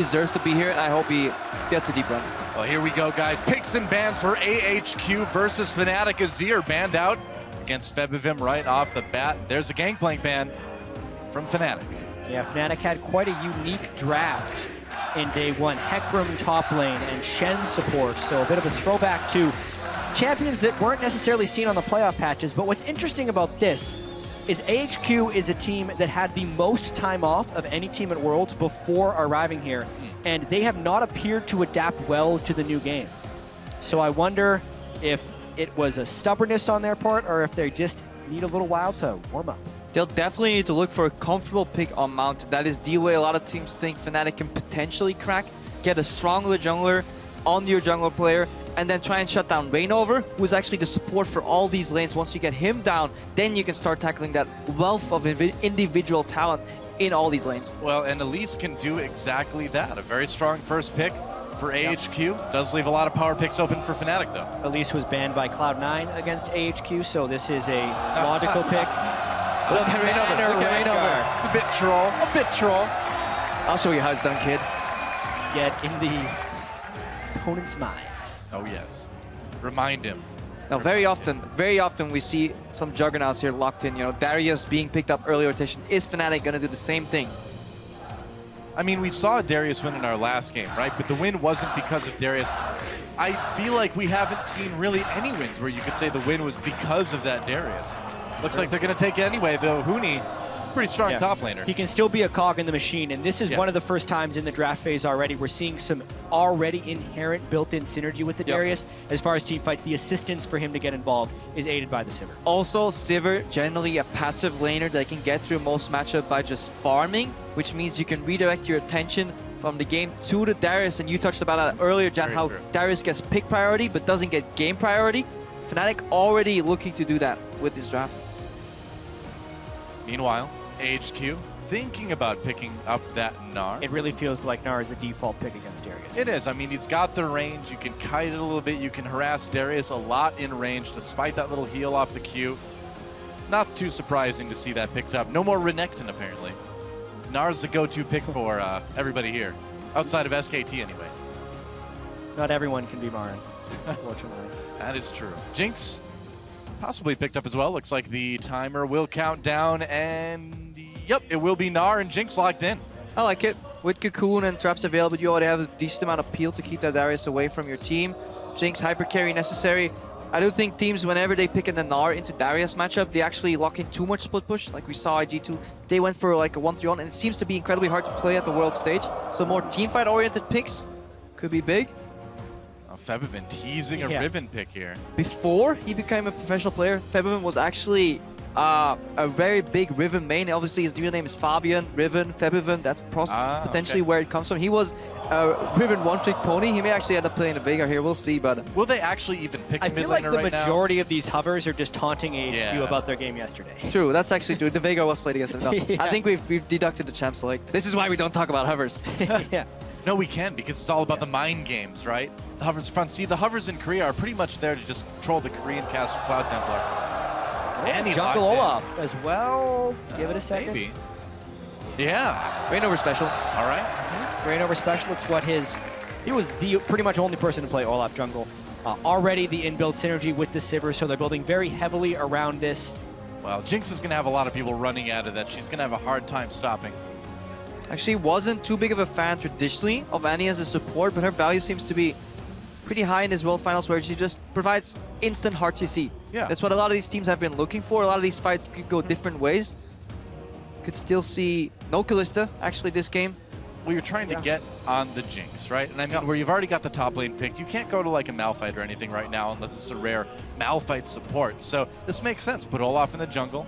Deserves to be here, and I hope he gets a deep run. Well, here we go, guys. Picks and bans for AHQ versus Fnatic. Azir banned out against Febiven right off the bat. There's a Gangplank ban from Fnatic. Yeah, Fnatic had quite a unique draft in day one. Hecarim top lane and Shen support, so a bit of a throwback to champions that weren't necessarily seen on the playoff patches. But what's interesting about this is AHQ is a team that had the most time off of any team at Worlds before arriving here, and they have not appeared to adapt well to the new game. So I wonder if it was a stubbornness on their part or if they just need a little while to warm up. They'll definitely need to look for a comfortable pick on Mount. That is the way a lot of teams think Fnatic can potentially crack. Get a stronger jungler on your jungler player, and then try and shut down Reignover, who is actually the support for all these lanes. Once you get him down, then you can start tackling that wealth of individual talent in all these lanes. Well, and Elise can do exactly that. A very strong first pick for AHQ. Does leave a lot of power picks open for Fnatic, though. Elise was banned by Cloud9 against AHQ, so this is a logical pick. Look at Reignover, look at Reignover. It's a bit troll. I'll show you how it's done, kid. Get in the opponent's mind. Oh, yes. Remind him. Now, very often we see some juggernauts here locked in. You know, Darius being picked up early rotation. Is Fnatic going to do the same thing? I mean, we saw Darius win in our last game, right? But the win wasn't because of Darius. I feel like we haven't seen really any wins where you could say the win was because of that Darius. Looks like they're going to take it anyway, though. Huni is a pretty strong top laner. He can still be a cog in the machine, and this is one of the first times in the draft phase already we're seeing some already inherent built-in synergy with the Darius. As far as team fights, the assistance for him to get involved is aided by the Sivir. Also, Sivir, generally a passive laner that can get through most matchup by just farming, which means you can redirect your attention from the game to the Darius, and you touched about that earlier, Jatt, how Darius gets pick priority but doesn't get game priority. Fnatic already looking to do that with this draft. Meanwhile, AHQ thinking about picking up that Gnar. It really feels like Gnar is the default pick against Darius. It is. I mean, he's got the range. You can kite it a little bit. You can harass Darius a lot in range, despite that little heal off the Q. Not too surprising to see that picked up. No more Renekton, apparently. Gnar's the go-to pick for everybody here, outside of SKT anyway. Not everyone can be Marin, unfortunately. That is true. Jinx possibly picked up as well. Looks like the timer will count down, and yep, it will be Gnar and Jinx locked in. I like it. With Cocoon and traps available, you already have a decent amount of peel to keep that Darius away from your team. Jinx hyper carry necessary. I do think teams, whenever they pick a Gnar into Darius matchup, they actually lock in too much split push, like we saw at G2. They went for like a 1-3-1, and it seems to be incredibly hard to play at the world stage. So more teamfight oriented picks could be big. Febiven teasing a Riven pick here. Before he became a professional player, Febiven was actually a very big Riven main. Obviously, his real name is Fabian, Riven, Febiven. That's potentially where it comes from. He was a Riven one-trick pony. He may actually end up playing a Veigar here. We'll see, but... Will they actually even pick a mid laner right now? I feel like the majority of these hovers are just taunting AHQ about their game yesterday. True, that's actually true. The Veigar was played against them. No, I think we've deducted the champ select. This is why we don't talk about hovers. No, we can, because it's all about the mind games, right? The hovers front. See, the hovers in Korea are pretty much there to just control the Korean caster Cloud Templar. And he Jungle Olaf as well. Give it a second. Maybe. Yeah. Reignover special. All right. Reignover special. It's what he was the pretty much only person to play Olaf jungle. Already the inbuilt synergy with the Sivir, so they're building very heavily around this. Well, Jinx is going to have a lot of people running out of that. She's going to have a hard time stopping. Actually wasn't too big of a fan traditionally of Annie as a support, but her value seems to be pretty high in this World Finals, where she just provides instant hard CC. Yeah. That's what a lot of these teams have been looking for. A lot of these fights could go different ways. Could still see no Kalista actually this game. Well, you're trying to get on the Jinx, right? And I mean, where you've already got the top lane picked, you can't go to like a Malphite or anything right now unless it's a rare Malphite support. So this makes sense. Put Olaf in the jungle.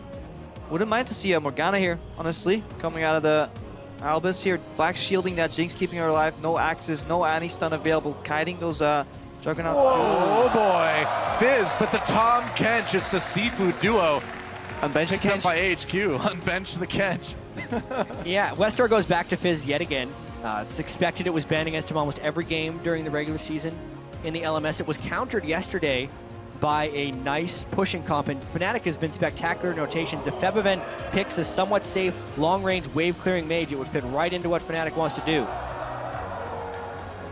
Wouldn't mind to see a Morgana here, honestly, coming out of the Albis here. Black shielding that Jinx, keeping her alive. No axes, no Annie stun available. Kiting those Juggernauts. Oh boy. Fizz, but the Tahm Kench, it's the seafood duo. Unbench the Picked up Kench. by AHQ. Unbench the Kench. Yeah, westdoor goes back to Fizz yet again. It's expected. It was banned against him almost every game during the regular season. In the LMS, it was countered yesterday by a nice pushing comp, and Fnatic has been spectacular notations. If Febiven picks a somewhat safe, long-range, wave-clearing mage, it would fit right into what Fnatic wants to do.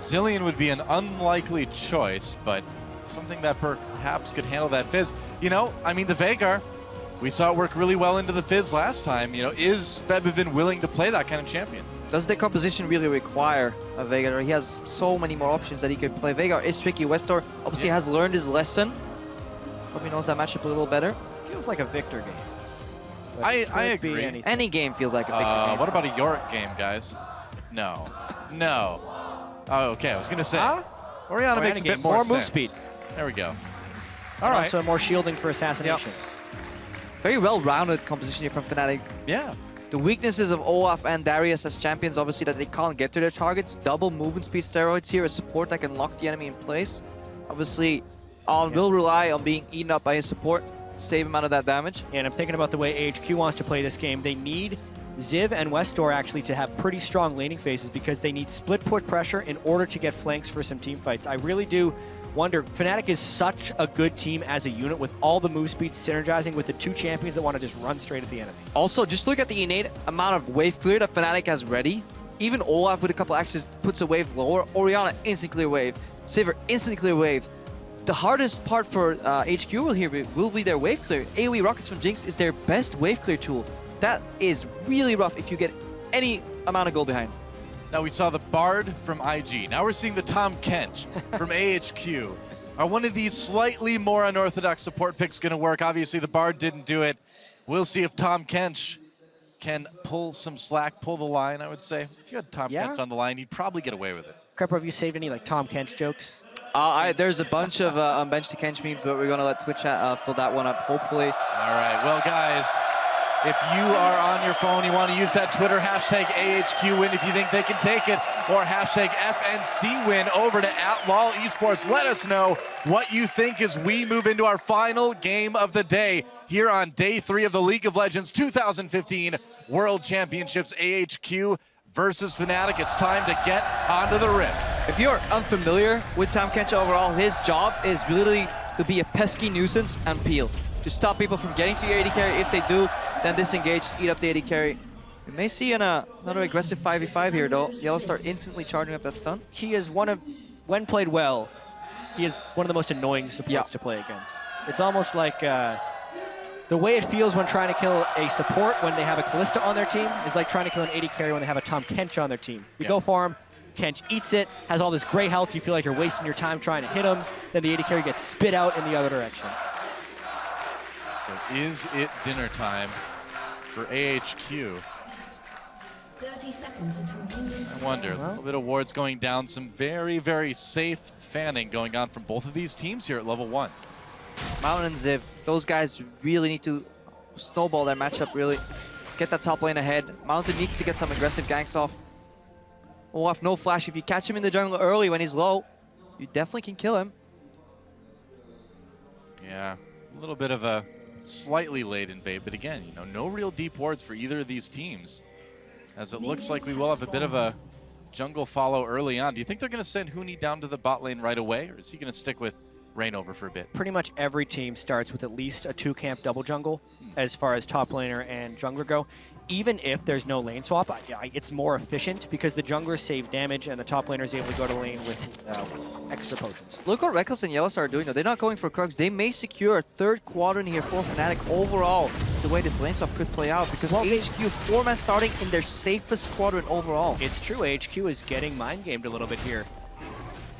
Zilean would be an unlikely choice, but something that perhaps could handle that Fizz. You know, I mean, the Veigar, we saw it work really well into the Fizz last time. You know, is Febiven willing to play that kind of champion? Does the composition really require a Veigar? He has so many more options that he could play. Veigar is tricky. westdoor obviously has learned his lesson. Hope he knows that matchup a little better. Feels like a Victor game. I agree. Any game feels like a Victor game. What about a Yorick game, guys? No. No. Oh, okay, I was going to say. Orianna makes a bit more move speed. There we go. All right. Also more shielding for assassination. Yep. Very well-rounded composition here from Fnatic. Yeah. The weaknesses of Olaf and Darius as champions, obviously, that they can't get to their targets. Double movement speed steroids here, a support that can lock the enemy in place. Obviously, will rely on being eaten up by his support, save him out of that damage. And I'm thinking about the way AHQ wants to play this game. They need Ziv and westdoor actually to have pretty strong laning phases because they need split put pressure in order to get flanks for some team fights. I really do wonder, Fnatic is such a good team as a unit with all the move speeds synergizing with the two champions that want to just run straight at the enemy. Also, just look at the innate amount of wave clear that Fnatic has ready. Even Olaf with a couple axes puts a wave lower. Orianna instant clear wave. Sivir instant clear wave. The hardest part for HQ will be their wave clear. AoE rockets from Jinx is their best wave clear tool. That is really rough if you get any amount of gold behind. Now we saw the Bard from IG. Now we're seeing the Tahm Kench from AHQ. Are one of these slightly more unorthodox support picks going to work? Obviously, the Bard didn't do it. We'll see if Tahm Kench can pull some slack, pull the line, I would say. If you had Tahm Kench on the line, you'd probably get away with it. Krepo, have you saved any like Tahm Kench jokes? There's a bunch of unbench to Kench memes, but we're going to let Twitch chat fill that one up, hopefully. All right, well, guys, if you are on your phone, you want to use that Twitter hashtag AHQWin if you think they can take it, or hashtag FNCWin over to @LOL Esports. Let us know what you think as we move into our final game of the day here on day 3 of the League of Legends 2015 World Championships. AHQ versus Fnatic. It's time to get onto the rift. If you're unfamiliar with Tahm Kench overall, his job is really to be a pesky nuisance and peel. To stop people from getting to your AD carry. If they do, then disengage, eat up the AD carry. We may see another aggressive 5v5 here though. YellowStar instantly charging up that stun. He is when played well, he is one of the most annoying supports to play against. It's almost like the way it feels when trying to kill a support when they have a Kalista on their team is like trying to kill an AD carry when they have a Tahm Kench on their team. You go for him, Kench eats it, has all this great health, you feel like you're wasting your time trying to hit him, then the AD carry gets spit out in the other direction. So is it dinner time for AHQ? 30 seconds until minions. I wonder. A little bit of wards going down. Some very, very safe fanning going on from both of these teams here at level 1. Mountain and Ziv, those guys really need to snowball their matchup, really. Get that top lane ahead. Mountain needs to get some aggressive ganks off. Olaf, no flash. If you catch him in the jungle early when he's low, you definitely can kill him. Yeah, a little bit of a slightly late invade, but again, you know, no real deep wards for either of these teams. As it looks like we will have a bit of a jungle follow early on. Do you think they're going to send Huni down to the bot lane right away, or is he going to stick with Reignover for a bit? Pretty much every team starts with at least a 2-camp double jungle as far as top laner and jungler go. Even if there's no lane swap, it's more efficient because the junglers save damage and the top laner is able to go to lane with extra potions. Look what Rekkles and YellowStar are doing though. They're not going for Krugs. They may secure a 3rd quadrant here for Fnatic overall, the way this lane swap could play out, because AHQ 4-man starting in their safest quadrant overall. It's true, AHQ is getting mind gamed a little bit here.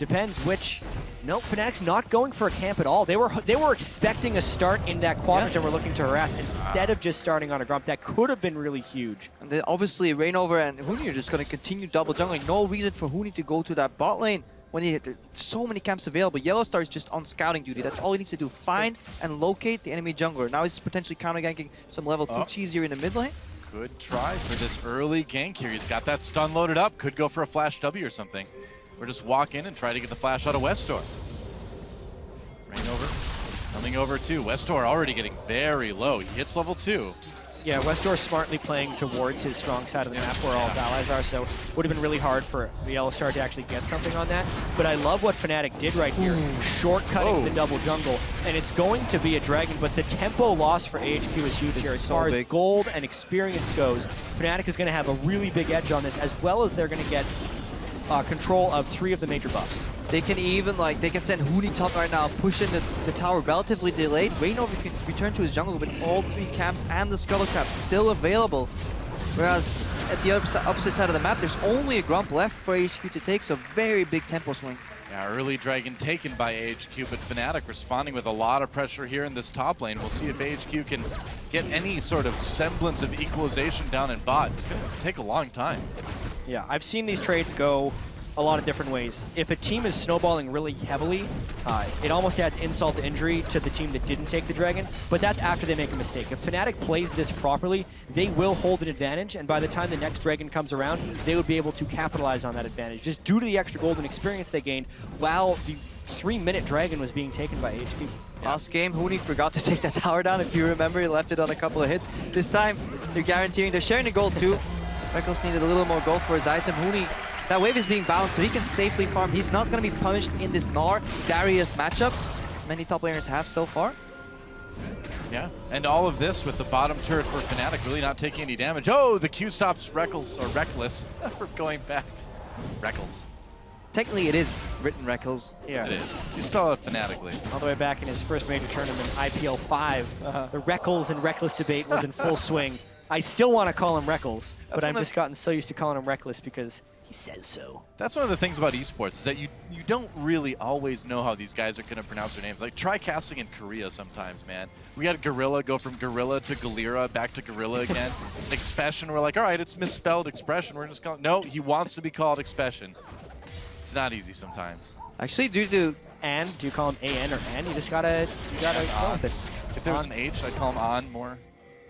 Depends which. No, Fnatic's not going for a camp at all. They were expecting a start in that quadrant and were looking to harass instead of just starting on a grump. That could have been really huge. And then obviously Reignover and Huni are just going to continue double jungling. No reason for Huni to go to that bot lane when there's so many camps available. YellowStar is just on scouting duty. That's all he needs to do. Find and locate the enemy jungler. Now he's potentially counter ganking some level 2 cheesier in the mid lane. Good try for this early gank here. He's got that stun loaded up. Could go for a flash W or something. Or just walk in and try to get the flash out of westdoor. Reignover coming over too. westdoor already getting very low. He hits level 2. Yeah, westdoor smartly playing towards his strong side of the map where all his allies are, so would have been really hard for the YellowStar to actually get something on that. But I love what Fnatic did right here, shortcutting the double jungle. And it's going to be a dragon, but the tempo loss for AHQ is huge here. As far as gold and experience goes, Fnatic is going to have a really big edge on this, as well as they're going to get control of 3 of the major buffs. They can even, like, they can send Huni top right now, push in the tower relatively delayed. Reignover can return to his jungle with all 3 camps and the Scuttle Cap still available. Whereas at the opposite side of the map, there's only a Grump left for AHQ to take, so very big tempo swing. Yeah, early Dragon taken by AHQ, but Fnatic responding with a lot of pressure here in this top lane. We'll see if AHQ can get any sort of semblance of equalization down in bot. It's going to take a long time. Yeah, I've seen these trades go a lot of different ways. If a team is snowballing really heavily, it almost adds insult to injury to the team that didn't take the Dragon, but that's after they make a mistake. If Fnatic plays this properly, they will hold an advantage, and by the time the next Dragon comes around, they would be able to capitalize on that advantage, just due to the extra golden experience they gained while the 3-minute Dragon was being taken by HQ. Last game, Huni forgot to take that tower down. If you remember, he left it on a couple of hits. This time, they're guaranteeing, they're sharing the gold too. Rekkles needed a little more gold for his item. Huni, that wave is being bound, so he can safely farm. He's not going to be punished in this Gnar Darius matchup, as many top laners have so far. Yeah, and all of this with the bottom turret for Fnatic really not taking any damage. Oh, the Q stops Rekkles, or Rekkles, for going back. Rekkles. Technically, it is written Rekkles. Yeah. It is. You spell it phonetically. All the way back in his first major tournament, IPL 5, the Rekkles and Rekkles debate was in full swing. I still want to call him Rekkles, but I've just gotten so used to calling him Rekkles because he says so. That's one of the things about esports, is that you don't really always know how these guys are going to pronounce their names. Like, try casting in Korea sometimes, man. We had Gorilla go from Gorilla to Galera, back to Gorilla again. Expression, we're like, all right, it's misspelled Expression. We're just calling. No, he wants to be called Expression. It's not easy sometimes. Actually, due to... And do you call him AN or N? You just gotta go with it. If there was an H, I'd call him On more.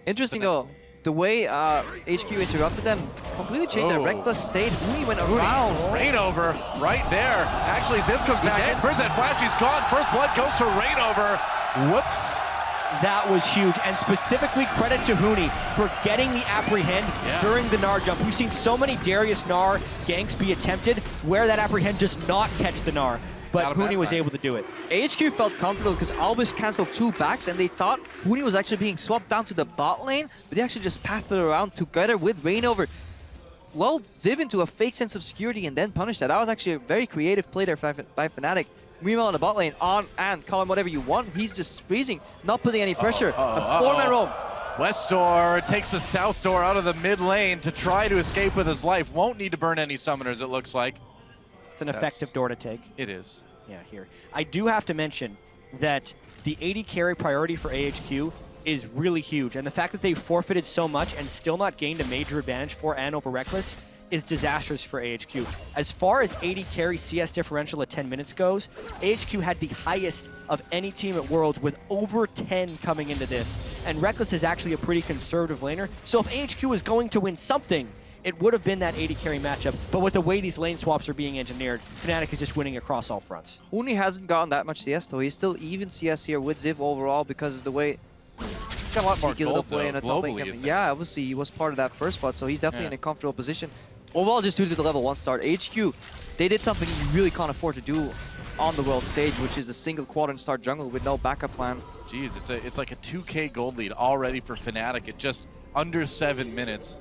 Interesting though, the way HQ interrupted them completely changed their reckless state. Huni went around. Reignover right there. Actually, Ziv comes back in. Where's that flash? He's gone. First blood goes to Reignover. Whoops. That was huge, and specifically credit to Huni for getting the apprehend during the Gnar jump. We've seen so many Darius Gnar ganks be attempted where that apprehend does not catch the Gnar, but Huni was able to do it. AHQ felt comfortable because Albis canceled 2 backs, and they thought Huni was actually being swapped down to the bot lane, but they actually just pathed it around together with Reignover. Lulled Ziv into a fake sense of security and then punished that. That was actually a very creative play there by Fnatic. Meanwhile, on the bot lane, on and call him whatever you want, he's just freezing, not putting any pressure. A 4-man roam. westdoor takes the south door out of the mid lane to try to escape with his life. Won't need to burn any summoners, it looks like. It's an effective door to take. It is. Yeah, here. I do have to mention that the AD carry priority for AHQ is really huge, and the fact that they've forfeited so much and still not gained a major advantage for and over Rekkles is disastrous for AHQ. As far as AD carry CS differential at 10 minutes goes, AHQ had the highest of any team at Worlds with over 10 coming into this. And Rekkles is actually a pretty conservative laner, so if AHQ was going to win something, it would have been that AD carry matchup. But with the way these lane swaps are being engineered, Fnatic is just winning across all fronts. Huni hasn't gotten that much CS though. He's still even CS here with Ziv overall because of the way He's got a lot more gold, though, globally. Yeah, obviously he was part of that first spot, so he's definitely in a comfortable position. Overall, just due to the level 1 start, HQ, they did something you really can't afford to do on the world stage, which is a single quadrant start jungle with no backup plan. Jeez, it's like a 2K gold lead already for Fnatic at just under 7 minutes.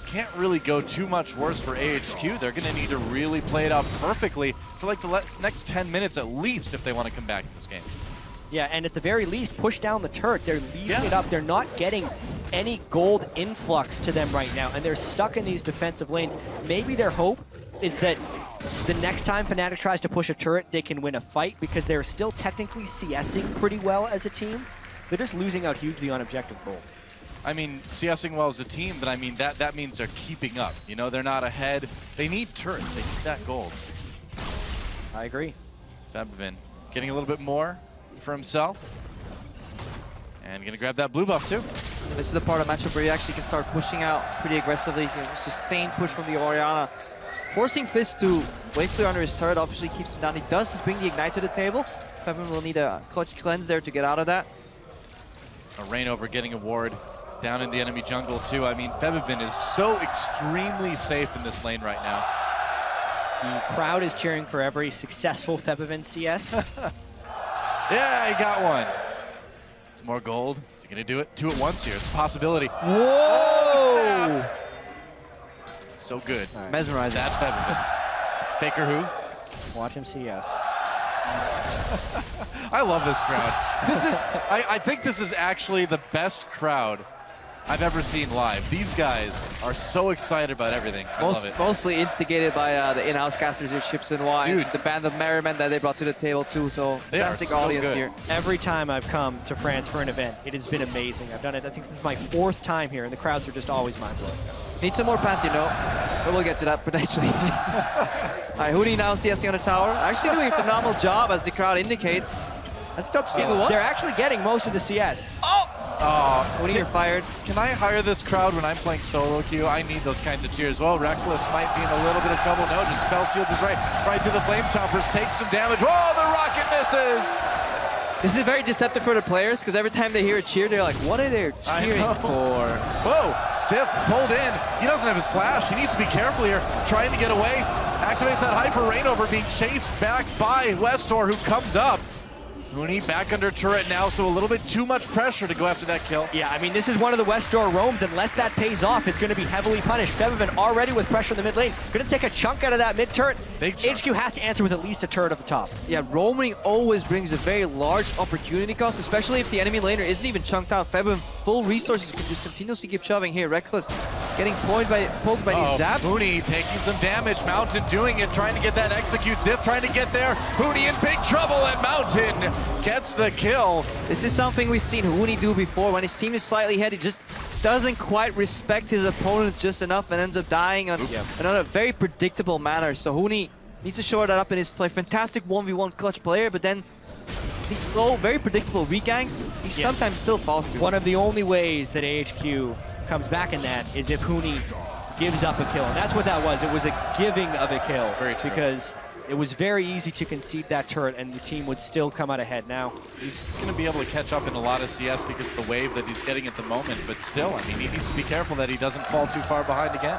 Can't really go too much worse for AHQ. They're going to need to really play it out perfectly for like the next 10 minutes at least if they want to come back in this game. Yeah, and at the very least, push down the turret. They're leaving it up. They're not getting any gold influx to them right now, and they're stuck in these defensive lanes. Maybe their hope is that the next time Fnatic tries to push a turret, they can win a fight because they're still technically CSing pretty well as a team. They're just losing out hugely on objective gold. I mean, CSing well as a team, but I mean, that means they're keeping up. You know, they're not ahead. They need turrets. They need that gold. I agree. Febiven getting a little bit more for himself. And gonna grab that blue buff too. This is the part of the matchup where you actually can start pushing out pretty aggressively. Sustained push from the Orianna. Forcing Fizz to wave clear under his turret obviously keeps him down. He does just bring the Ignite to the table. Febiven will need a clutch cleanse there to get out of that. A Reignover getting a ward down in the enemy jungle too. I mean, Febiven is so extremely safe in this lane right now. The crowd is cheering for every successful Febiven CS. Yeah, he got one. It's more gold. Is he gonna do it? 2 at once here. It's a possibility. Whoa! So good. Right. Mesmerizing. That Faker who? Watch him see yes. I love this crowd. This is, I think this is actually the best crowd I've ever seen live. These guys are so excited about everything. I love it. Mostly instigated by the in-house casters here, Chips and Y. Dude. The band of merriment that they brought to the table too. So They are fantastic so audience good. here. Every time I've come to France for an event, it has been amazing. I've done it, I think this is my 4th time here, and the crowds are just always mind-blowing. Need some more Pantheon, no? But we'll get to that potentially. Alright, Huni now CSing on the tower. Actually doing a phenomenal job as the crowd indicates. Let's go up single one. They're actually getting most of the CS. Huni, you're fired. Can I hire this crowd when I'm playing solo queue? I need those kinds of cheers. Well, Rekkles might be in a little bit of trouble. No, just spell shields is right through the flame choppers, takes some damage. Oh, the rocket misses! This is very deceptive for the players because every time they hear a cheer, they're like, what are they cheering for? Whoa, Ziv pulled in. He doesn't have his flash. He needs to be careful here, trying to get away. Activates that hyper Reignover, being chased back by westdoor, who comes up. Huni back under turret now, so a little bit too much pressure to go after that kill. Yeah, I mean, this is one of the westdoor roams. Unless that pays off, it's going to be heavily punished. Febiven already with pressure in the mid lane. Going to take a chunk out of that mid turret. Big chunk. HQ has to answer with at least a turret at the top. Yeah, roaming always brings a very large opportunity cost, especially if the enemy laner isn't even chunked out. Febiven, full resources, can just continuously keep shoving here. Rekkles getting poked by these zaps. Huni taking some damage. Mountain doing it, trying to get that execute. Ziv trying to get there. Huni in big trouble, and Mountain gets the kill. This is something we've seen Huni do before. When his team is slightly ahead, he just doesn't quite respect his opponents just enough and ends up dying on another very predictable manner. So Huni needs to shore that up in his play. Fantastic 1v1 clutch player, but then these slow, very predictable reganks, he sometimes still falls to. One of the only ways that AHQ comes back in that is if Huni gives up a kill. And that's what that was. It was a giving of a kill. Very true. Because it was very easy to concede that turret and the team would still come out ahead. Now, He's going to be able to catch up in a lot of CS because of the wave that he's getting at the moment, but still, I mean, he needs to be careful that he doesn't fall too far behind again.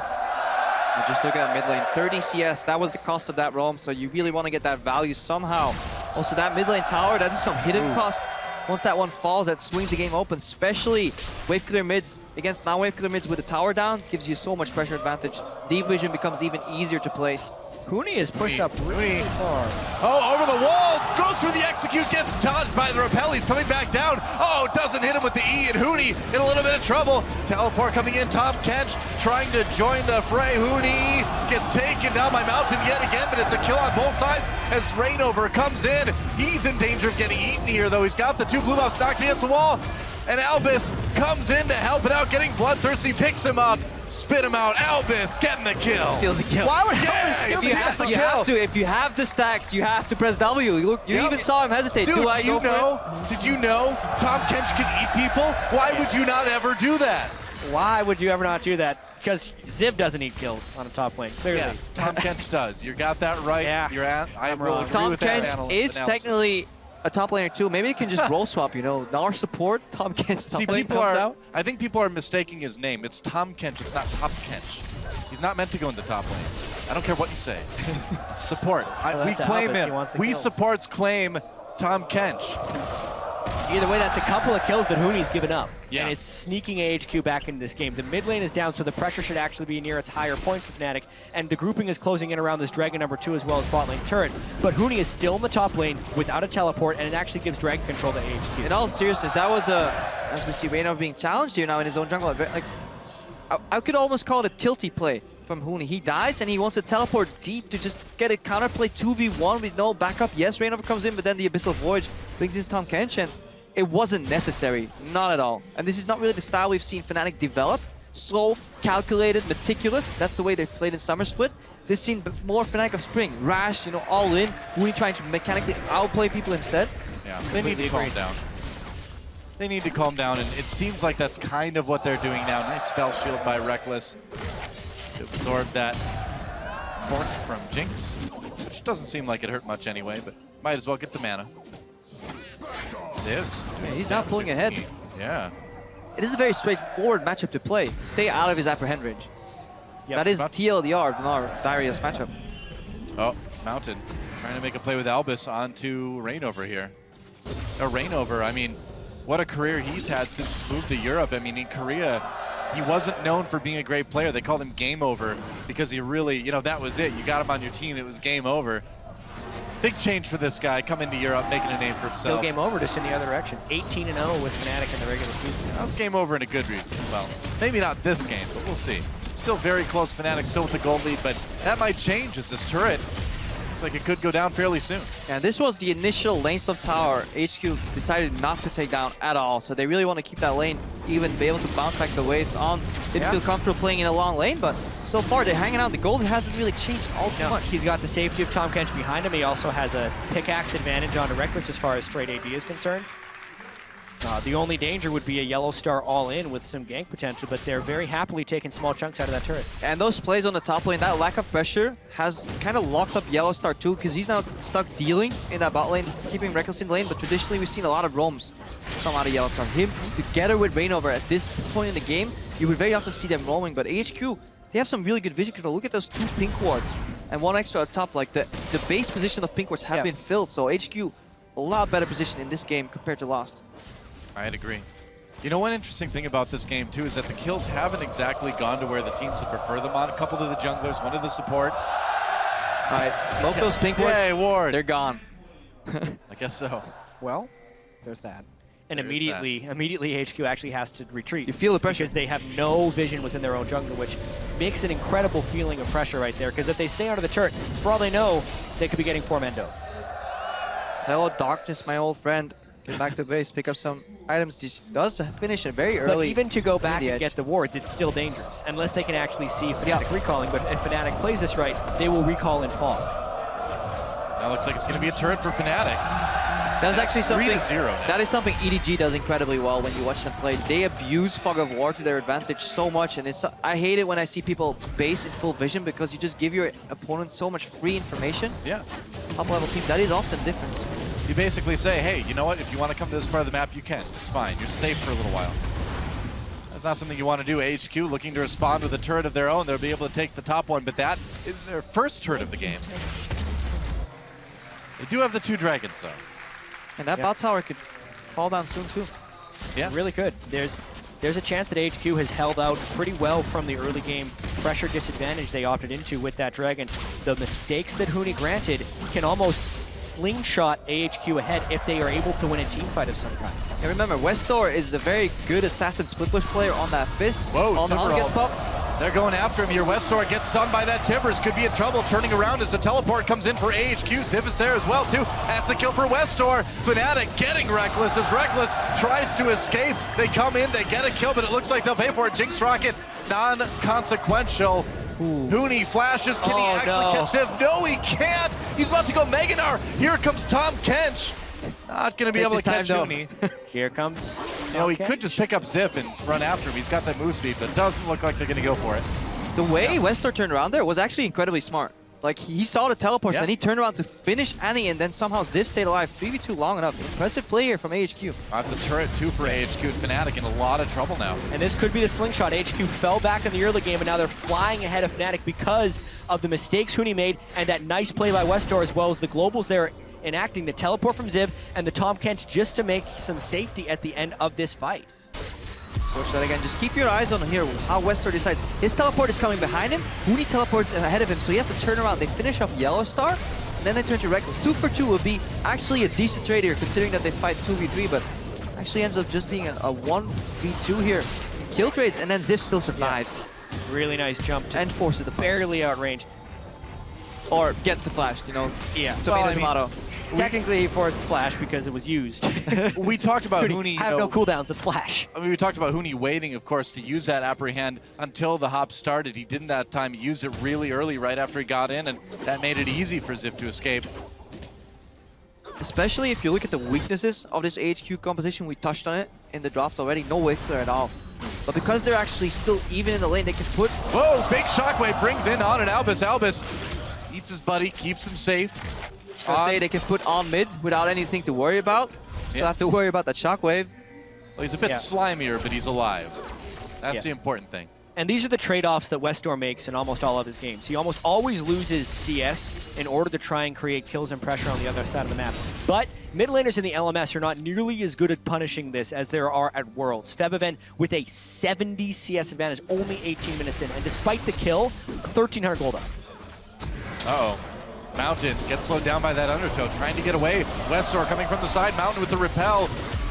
And just look at that mid lane, 30 CS, that was the cost of that roam, so you really want to get that value somehow. Also, that mid lane tower, that is some hidden cost. Once that one falls, that swings the game open, especially wave clear mids against non-wave clear mids with the tower down, gives you so much pressure advantage. Deep vision becomes even easier to place. Huni is pushed up really far. Oh, over the wall, goes for the execute, gets dodged by the repel. He's coming back down. Oh, doesn't hit him with the E, and Huni in a little bit of trouble. Teleport coming in, Tahm Kench trying to join the fray. Huni gets taken down by Mountain yet again, but it's a kill on both sides as Reignover comes in. He's in danger of getting eaten here, though. He's got the 2 blue buffs knocked against the wall, and Albis comes in to help it out, getting bloodthirsty, picks him up, spit him out. Albis getting the kill. Steals a kill. Why would Yeah, Albis steal you the have kill? to You have to, if you have the stacks, you have to press W. You even saw him hesitate. Dude, Do I go you for know, did you know Tahm Kench can eat people? Why would you not ever do that? Why would you ever not do that? Because Ziv doesn't eat kills on a top lane, clearly. Yeah, Tahm Kench does. You got that right. Yeah. You're at. I will wrong. agree Tahm with that Kench is analysis. technically a top laner too. Maybe they can just role swap, you know. Gnar support, Tahm Kench top See, lane people comes are. out. I think people are mistaking his name. It's Tahm Kench. It's not Top Kench. He's not meant to go into top lane. I don't care what you say. Support. Well, We that's claim Albis. He him. wants the We kills. supports claim Tahm Kench. Either way, that's a couple of kills that Huni's given up. Yeah. And it's sneaking AHQ back into this game. The mid lane is down, so the pressure should actually be near its higher point for Fnatic. And the grouping is closing in around this Dragon number 2 as well as bot lane turret. But Huni is still in the top lane without a teleport, and it actually gives Dragon control to AHQ. In all seriousness, that was as we see Reignover being challenged here now in his own jungle. Like, I could almost call it a tilty play from Huni. He dies and he wants to teleport deep to just get a counterplay 2v1 with no backup. Yes, Reignover comes in, but then the Abyssal Voyage brings in Tahm Kench, and it wasn't necessary, not at all. And this is not really the style we've seen Fnatic develop. Slow, calculated, meticulous. That's the way they've played in Summer Split. This scene more Fnatic of Spring. Rash, you know, all in. Huni trying to mechanically outplay people instead. Yeah, they need to calm down. They need to calm down, and it seems like that's kind of what they're doing now. Nice spell shield by Rekkles to absorb that torch from Jinx, which doesn't seem like it hurt much anyway, but might as well get the mana. Ziv. Yeah, he's now pulling ahead. Yeah. It is a very straightforward matchup to play. Stay out of his apprehend range. Yep. That is TLDR, Gnar Darius matchup. Oh, Mountain trying to make a play with Albis onto Reignover here. Reignover, I mean, what a career he's had since he's moved to Europe. I mean, in Korea, he wasn't known for being a great player. They called him Game Over because he really, you know, that was it. You got him on your team, it was game over. Big change for this guy, coming to Europe, making a name for himself. Still game over, just in the other direction. 18-0 with Fnatic in the regular season. That was game over in a good reason. Well, maybe not this game, but we'll see. It's still very close. Fnatic still with the gold lead, but that might change as this turret looks like it could go down fairly soon. And this was the initial lane stuff tower AHQ decided not to take down at all. So they really want to keep that lane, even be able to bounce back the waves on. Didn't feel comfortable playing in a long lane, but so far they're hanging out. The gold hasn't really changed all too much. He's got the safety of Tahm Kench behind him. He also has a pickaxe advantage onto Rekkles as far as straight AD is concerned. The only danger would be a YellowStar all-in with some gank potential, but they're very happily taking small chunks out of that turret. And those plays on the top lane, that lack of pressure has kind of locked up YellowStar too, because he's now stuck dealing in that bot lane, keeping Rekkles in the lane, but traditionally we've seen a lot of roams come out of YellowStar. Him together with Reignover at this point in the game, you would very often see them roaming, but AHQ, they have some really good vision control. Look at those 2 pink wards and 1 extra up top. Like the base position of pink wards have been filled, so AHQ, a lot better position in this game compared to last. I'd agree. You know, one interesting thing about this game, too, is that the kills haven't exactly gone to where the teams would prefer them on. A couple to the junglers, one to the support. All right, both those pink wards, Hey, Ward. they're gone. I guess so. Well, there's that. And There's immediately HQ actually has to retreat. You feel the pressure. Because they have no vision within their own jungle, which makes an incredible feeling of pressure right there. Because if they stay under the turret, for all they know, they could be getting 4-mendo. Hello, Darkness, my old friend. Get back to base, pick up some items. This does finish it very early. But even to go back and edge. get the wards, it's still dangerous. Unless they can actually see Fnatic recalling. But if Fnatic plays this right, they will recall and fall. Now looks like it's going to be a turret for Fnatic. That's actually something. 3-0. That is something EDG does incredibly well when you watch them play. They abuse Fog of War to their advantage so much, and it's. I hate it when I see people base in full vision because you just give your opponent so much free information. Yeah. Top level teams, that is often the difference. You basically say, hey, you know what? If you want to come to this part of the map, you can. It's fine. You're safe for a little while. That's not something you want to do. AHQ looking to respond with a turret of their own. They'll be able to take the top one, but that is their first turret of the game. They do have the 2 dragons, though. And that bot tower could fall down soon, too. Yeah, really could. There's a chance that HQ has held out pretty well from the early game pressure disadvantage they opted into with that dragon. The mistakes that Huni granted can almost slingshot AHQ ahead if they are able to win a team fight of some kind. And remember, westdoor is a very good assassin split push player on that Fizz. Whoa, on the Sivir gets popped. They're going after him here. westdoor gets stunned by that Timbers. Could be in trouble. Turning around as the teleport comes in for AHQ. Ziv is there as well, too. That's a kill for westdoor. Fnatic getting Rekkles as Rekkles tries to escape. They come in, they get a kill, but it looks like they'll pay for it. Jinx rocket, non-consequential. Huni flashes. Can he actually catch Ziv? No, he can't. He's about to go Mega Gnar. Here comes Tahm Kench. Not going to be able to catch Huni. Here comes. You know, he could just pick up Ziv and run after him. He's got that move speed, but doesn't look like they're going to go for it. The way westdoor turned around there was actually incredibly smart. Like, he saw the teleports and he turned around to finish Annie, and then somehow Ziv stayed alive. 3v2 long enough. Impressive play here from AHQ. That's a turret, 2 for AHQ. Fnatic in a lot of trouble now. And this could be the slingshot. HQ fell back in the early game, and now they're flying ahead of Fnatic because of the mistakes Huni made and that nice play by westdoor, as well as the globals there enacting the teleport from Ziv and the Tahm Kench just to make some safety at the end of this fight. Let's watch that again. Just keep your eyes on here how westdoor decides. His teleport is coming behind him. Huni teleports ahead of him, so he has to turn around. They finish off YellowStar, and then they turn to Rekkles. 2 for 2 would be actually a decent trade here, considering that they fight 2v3, but actually ends up just being a 1v2 here. Kill trades, and then Ziv still survives. Really nice jump to And forces the flash. barely outrange. Or gets the flash, you know. Yeah. Tomato. Technically, he forced flash because it was used. We talked about Huni. Have no cooldowns, it's flash. I mean, we talked about Huni waiting, of course, to use that apprehend until the hop started. He didn't that time. He used it really early, right after he got in, and that made it easy for Ziv to escape. Especially if you look at the weaknesses of this AHQ composition, we touched on it in the draft already. No wave clear at all. But because they're actually still even in the lane, they can put... Whoa, big shockwave brings in on an Albis. Albis eats his buddy, keeps him safe. Say they can put on mid without anything to worry about. Still have to worry about that shockwave. Well, he's a bit slimier, but he's alive. That's the important thing. And these are the trade-offs that westdoor makes in almost all of his games. He almost always loses CS in order to try and create kills and pressure on the other side of the map. But mid laners in the LMS are not nearly as good at punishing this as there are at Worlds. Febiven with a 70 CS advantage, only 18 minutes in. And despite the kill, 1,300 gold up. Uh-oh. Mountain gets slowed down by that undertow, trying to get away. westdoor coming from the side, Mountain with the repel.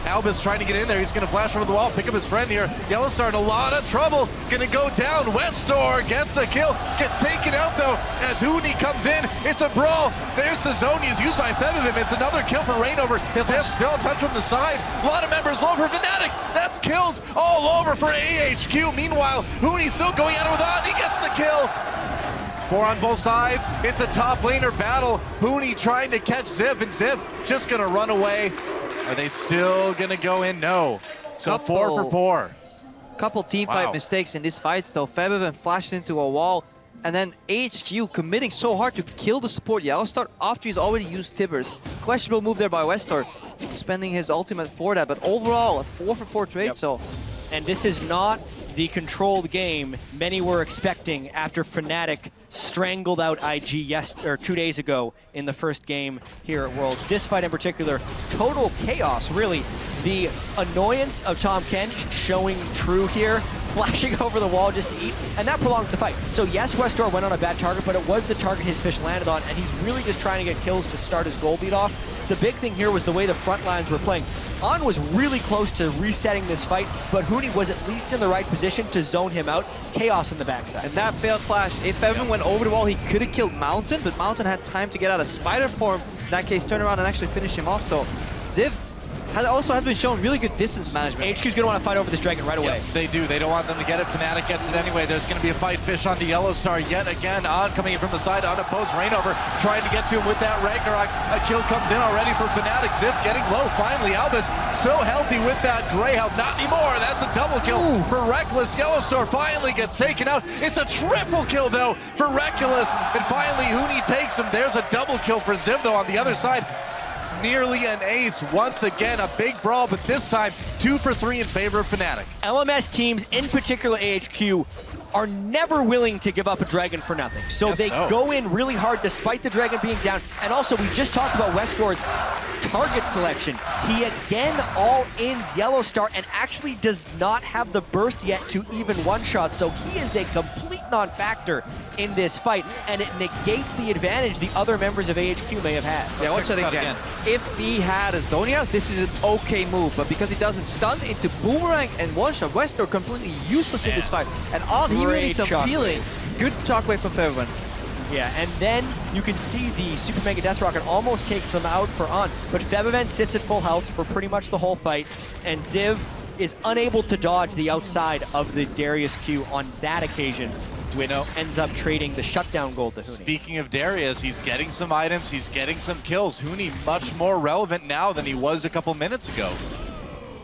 Albis trying to get in there. He's going to flash over the wall, pick up his friend here. YellowStar in a lot of trouble. Going to go down. westdoor gets the kill. Gets taken out, though, as Huni comes in. It's a brawl. There's the zone. He's used by Febiven. It's another kill for Reignover. Ziv still a touch from the side. A lot of members low for Fnatic. That's kills all over for AHQ. Meanwhile, Huni still going at it with On. He gets the kill. 4 on both sides. It's a top laner battle. Huni trying to catch Ziv, and Ziv just going to run away. Are they still going to go in? No. So 4 for 4. Couple teamfight mistakes in this fight still. Febiven flashed into a wall, and then AHQ committing so hard to kill the support YellowStar after he's already used Tibbers. Questionable move there by westdoor, spending his ultimate for that, but overall a 4 for 4 trade. So, and this is not the controlled game many were expecting after Fnatic strangled out IG 2 days ago in the first game here at Worlds. This fight in particular, total chaos, really. The annoyance of Tahm Kench showing true here, flashing over the wall just to eat, and that prolongs the fight. So yes, westdoor went on a bad target, but it was the target his fish landed on, and he's really just trying to get kills to start his gold lead off. The big thing here was the way the front lines were playing. On was really close to resetting this fight, but Huni was at least in the right position to zone him out. Chaos in the backside. And that failed flash. If Febiven went over the wall, he could have killed Mountain, but Mountain had time to get out of spider form. In that case, turn around and actually finish him off. So Ziv also has been shown really good distance management. AHQ's going to want to fight over this dragon right away. They do. They don't want them to get it. Fnatic gets it anyway. There's going to be a fight. Fish onto YellowStar yet again. On coming in from the side. Unopposed. Reignover trying to get to him with that Ragnarok. A kill comes in already for Fnatic. Ziv getting low. Finally, Albis so healthy with that Greyhound. Not anymore. That's a double kill for Rekkles. YellowStar finally gets taken out. It's a triple kill, though, for Rekkles. And finally, Huni takes him. There's a double kill for Ziv, though, on the other side. It's nearly an ace. Once again, a big brawl, but this time 2 for 3 in favor of Fnatic. LMS teams, in particular AHQ, are never willing to give up a dragon for nothing. So they go in really hard despite the dragon being down. And also, we just talked about westdoor's target selection. He again all-ins YellowStar and actually does not have the burst yet to even one-shot. So he is a complete non-factor in this fight, and it negates the advantage the other members of AHQ may have had. Yeah, watch that again. If he had a Zonias, this is an okay move, but because he doesn't stun into Boomerang and one-shot, westdoor completely useless in this fight. And On, he really needs some healing. Good shockwave from Febiven. Yeah, and then you can see the Super Mega Death Rocket almost take them out for On, but Febiven sits at full health for pretty much the whole fight, and Ziv is unable to dodge the outside of the Darius Q on that occasion, which ends up trading the shutdown gold to Huni. Speaking of Darius, he's getting some items, he's getting some kills. Huni much more relevant now than he was a couple minutes ago.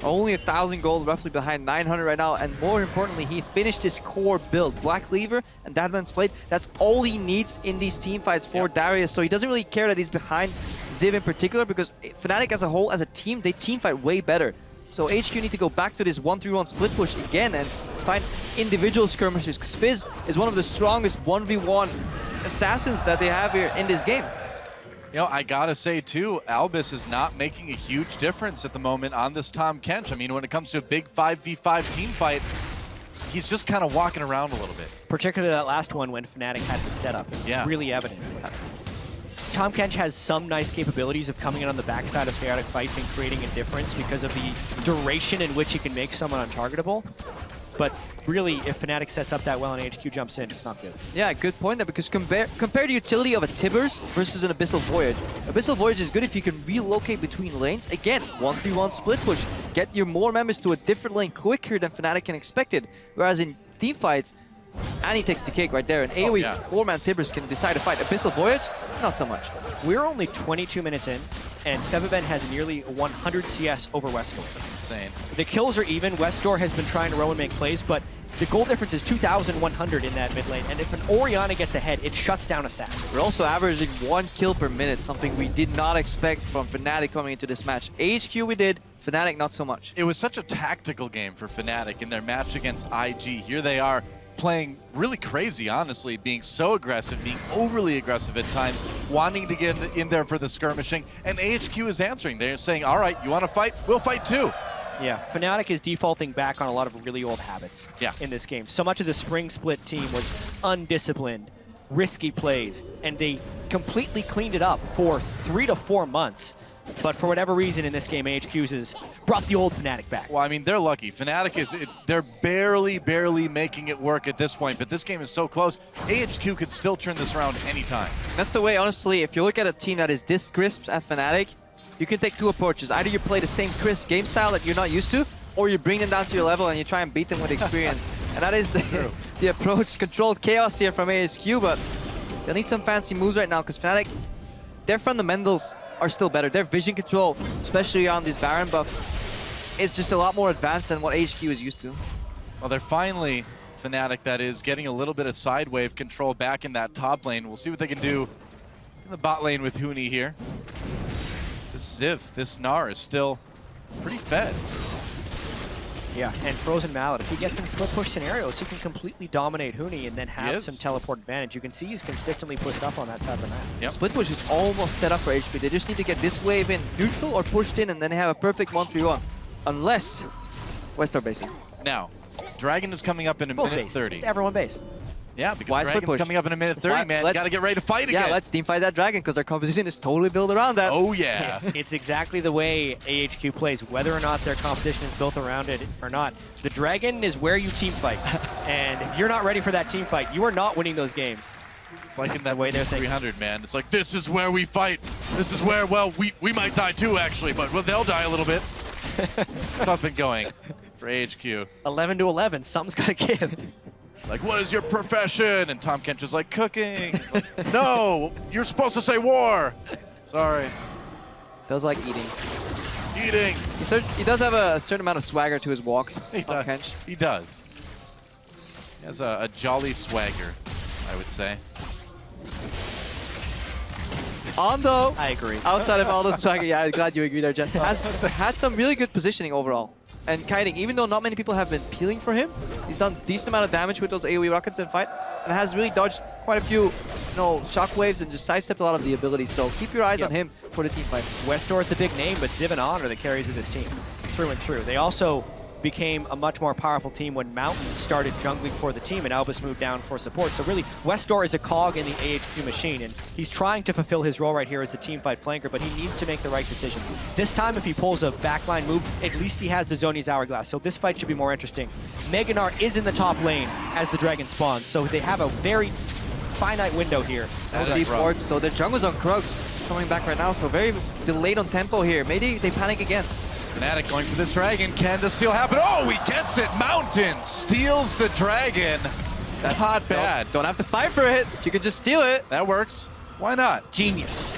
Only 1,000 gold, roughly behind 900 right now, and more importantly, he finished his core build. Black Lever and Deadman's Blade, that's all he needs in these team fights for Darius, so he doesn't really care that he's behind Ziv in particular, because Fnatic as a whole, as a team, they team fight way better. So HQ need to go back to this 1-3-1 split push again and find individual skirmishes, because Fizz is one of the strongest 1v1 assassins that they have here in this game. You know, I gotta say too, Albis is not making a huge difference at the moment on this Tahm Kench. I mean, when it comes to a big 5v5 team fight, he's just kind of walking around a little bit. Particularly that last one when Fnatic had the setup. Yeah. Really evident. Tahm Kench has some nice capabilities of coming in on the backside of chaotic fights and creating a difference because of the duration in which he can make someone untargetable. But really, if Fnatic sets up that well and HQ jumps in, it's not good. Yeah, good point there, because compare the utility of a Tibbers versus an Abyssal Voyage. Abyssal Voyage is good if you can relocate between lanes. Again, 1-3-1 split push. Get your more members to a different lane quicker than Fnatic can expect it. Whereas in team fights, Annie takes the cake right there. An AoE 4-man Tibbers can decide to fight. Abyssal Voyage, not so much. We're only 22 minutes in, and Febiven has nearly 100 CS over westdoor. That's insane. The kills are even. westdoor has been trying to roam and make plays, but the goal difference is 2,100 in that mid lane, and if an Orianna gets ahead, it shuts down Assassin. We're also averaging 1 kill per minute, something we did not expect from Fnatic coming into this match. AHQ we did, Fnatic not so much. It was such a tactical game for Fnatic in their match against IG. Here they are playing really crazy, honestly, being so aggressive, being overly aggressive at times, wanting to get in there for the skirmishing, and AHQ is answering. They're saying, all right, you want to fight? We'll fight too. Yeah, Fnatic is defaulting back on a lot of really old habits in this game. So much of the spring split team was undisciplined, risky plays, and they completely cleaned it up for 3 to 4 months. But for whatever reason in this game, AHQ's has brought the old Fnatic back. Well, I mean, they're lucky. Fnatic they're barely making it work at this point, but this game is so close. AHQ could still turn this around anytime. That's the way, honestly, if you look at a team that is this crisp at Fnatic, you can take two approaches. Either you play the same crisp game style that you're not used to, or you bring them down to your level and you try and beat them with experience. And that is the approach. Controlled chaos here from AHQ, but they'll need some fancy moves right now because Fnatic, their fundamentals are still better. Their vision control, especially on this Baron buff, is just a lot more advanced than what AHQ is used to. Well, they're finally, Fnatic that is, getting a little bit of side wave control back in that top lane. We'll see what they can do in the bot lane with Huni here. This Ziv, this Gnar is still pretty fed. Yeah, and Frozen Mallet, if he gets in split push scenarios, he can completely dominate Huni and then have some teleport advantage. You can see he's consistently pushed up on that side of the map. Yep. Split push is almost set up for HP. They just need to get this wave in neutral or pushed in and then have a perfect 1-3-1. Unless westdoor basing. Now, Dragon is coming up in a Both minute base. 30. Just everyone base. Yeah, because Why split Dragon's push? coming up in a minute 30, man. You gotta get ready to fight again. Yeah, let's team fight that Dragon because our composition is totally built around that. Oh, yeah. It's exactly the way AHQ plays, whether or not their composition is built around it or not. The Dragon is where you team fight. And if you're not ready for that team fight, you are not winning those games. It's like in that way they're thinking. 300, man. It's like, this is where we fight. This is where, well, we might die too, actually, but well, they'll die a little bit. That's how it's been going for AHQ. 11 to 11, something's got to give. Like, what is your profession? And Tahm Kench is like, cooking. No, you're supposed to say war. Sorry. Does like eating. Eating. He does have a certain amount of swagger to his walk. He does. Kench. He does. He has a jolly swagger, I would say. Although, I agree. outside of all the swagger, yeah, I'm glad you agree there, Jatt. Has had some really good positioning overall. And kiting, even though not many people have been peeling for him, he's done a decent amount of damage with those AoE rockets in fight, and has really dodged quite a few, shockwaves and just sidestepped a lot of the abilities. So keep your eyes on him for the team fights. westdoor is the big name, but Ziv and On are the carries of this team, through and through. They also became a much more powerful team when Mountain started jungling for the team and Albis moved down for support. So really, westdoor is a cog in the AHQ machine, and he's trying to fulfill his role right here as a team fight flanker, but he needs to make the right decision. This time, if he pulls a backline move, at least he has the Zhonya's Hourglass, so this fight should be more interesting. Gnar is in the top lane as the Dragon spawns, so they have a very finite window here. No deep wards though. Their jungle's on Krugs coming back right now, so very delayed on tempo here. Maybe they panic again. Fnatic going for this Dragon. Can the steal happen? Oh, he gets it. Mountain steals the Dragon. That's not bad. Don't have to fight for it. You can just steal it. That works. Why not? Genius.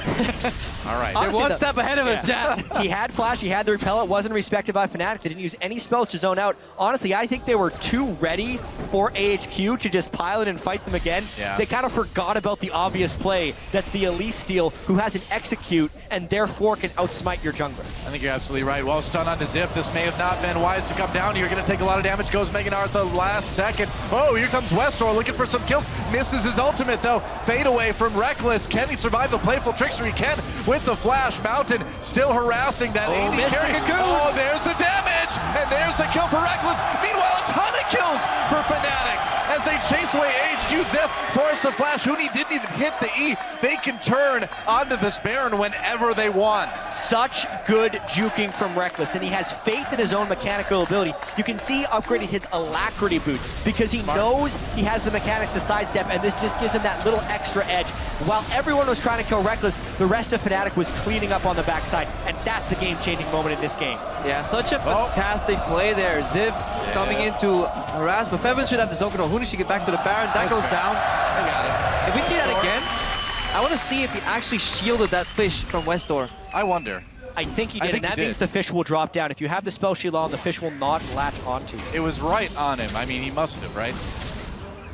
All right. They're one step ahead of us, Jatt. He had flash, he had the repel, it wasn't respected by Fnatic. They didn't use any spells to zone out. Honestly, I think they were too ready for AHQ to just pile it and fight them again. Yeah. They kind of forgot about the obvious play. That's the Elise steal, who has an execute and therefore can outsmite your jungler. I think you're absolutely right. Well, stun on Ziv. This may have not been wise to come down. You're going to take a lot of damage. Goes Gnar at the last second. Oh, here comes westdoor looking for some kills. Misses his ultimate, though. Fade away from Rekkles. Can he survive the playful trickster? He can with the flash. Mountain still harassing that AD carry. Oh, there's the damage. And there's the kill for Rekkles. Meanwhile, a ton of kills for Fnatic as they chase away AHQ. Ziv forced the flash. Huni didn't even hit the E. They can turn onto this Baron whenever they want. Such good juking from Rekkles, and he has faith in his own mechanical ability. You can see upgrading his alacrity boots because he knows he has the mechanics to sidestep, and this just gives him that little extra edge. While everyone was trying to kill Rekkles, the rest of Fnatic was cleaning up on the backside, and that's the game-changing moment in this game. Yeah, such a fantastic play there. Ziv coming in to harass, but Febiven should have the zone control. Huni should get back to the Baron. That goes down. I got it. If we see that again, I want to see if he actually shielded that fish from westdoor. I wonder. I think he did, and that means the fish will drop down. If you have the spell shield on, the fish will not latch onto you. It was right on him. I mean, he must have, right?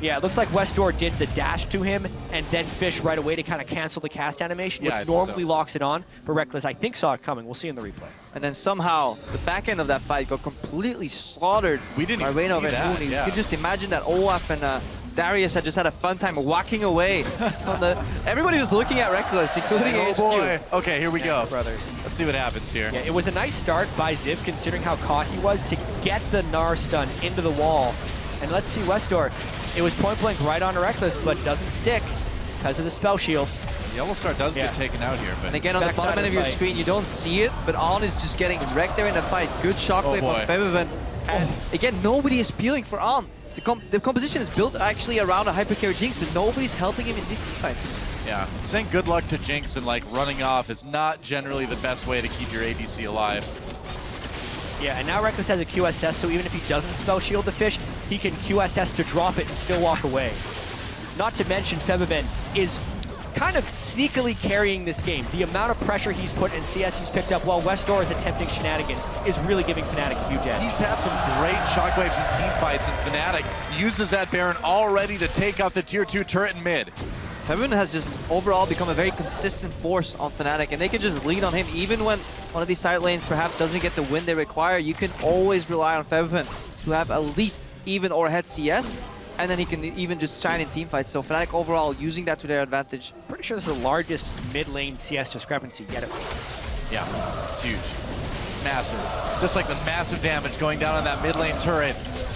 Yeah, it looks like westdoor did the dash to him and then fish right away to kind of cancel the cast animation, Yeah, I which think normally so. locks it on. But Rekkles, I think, saw it coming. We'll see in the replay. And then somehow, the back end of that fight got completely slaughtered We didn't by even see Reignover and that, Huni. yeah. You can just imagine that Olaf and Darius had just had a fun time whacking away. On the, everybody was looking at Rekkles, including Oh AHQ. boy. Okay, here we go. Brothers. Let's see what happens here. Yeah, it was a nice start by Ziv, considering how caught he was, to get the Gnar stun into the wall. And let's see westdoor. It was point blank right on Rekkles, but doesn't stick because of the spell shield. YellowStar does get taken out here, but And again, on the Backside bottom end of of the your fight. screen, you don't see it, but On is just getting wrecked there in the fight. Good shockwave boy. on Febiven. And again, nobody is peeling for On. The composition is built actually around a hypercarry Jinx, but nobody's helping him in these team fights. yeah, saying good luck to Jinx and like running off is not generally the best way to keep your ADC alive. Yeah, and now Rekkles has a QSS, so even if he doesn't spell shield the fish, he can QSS to drop it and still walk away. Not to mention Febiven is kind of sneakily carrying this game. The amount of pressure he's put and CS he's picked up while westdoor is attempting shenanigans is really giving Fnatic a huge edge. He's had some great shockwaves in team fights, and Fnatic uses that Baron already to take out the tier 2 turret in mid. Febiven has just overall become a very consistent force on Fnatic, and they can just lean on him even when one of these side lanes perhaps doesn't get the win they require. You can always rely on Febiven to have at least even or ahead CS, and then he can even just shine in team fights. So Fnatic overall using that to their advantage. Pretty sure this is the largest mid lane CS discrepancy yet. Yeah, it's huge. It's massive. Just like the massive damage going down on that mid lane turret.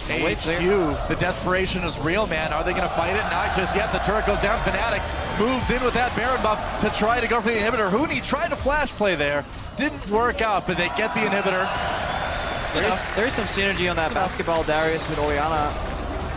wait, AHQ, the desperation is real, man. Are they going to fight it? Not just yet. The turret goes down. Fnatic moves in with that Baron buff to try to go for the inhibitor. Huni tried to flash play there. Didn't work out, but they get the inhibitor. There is some synergy on that basketball Darius with Orianna.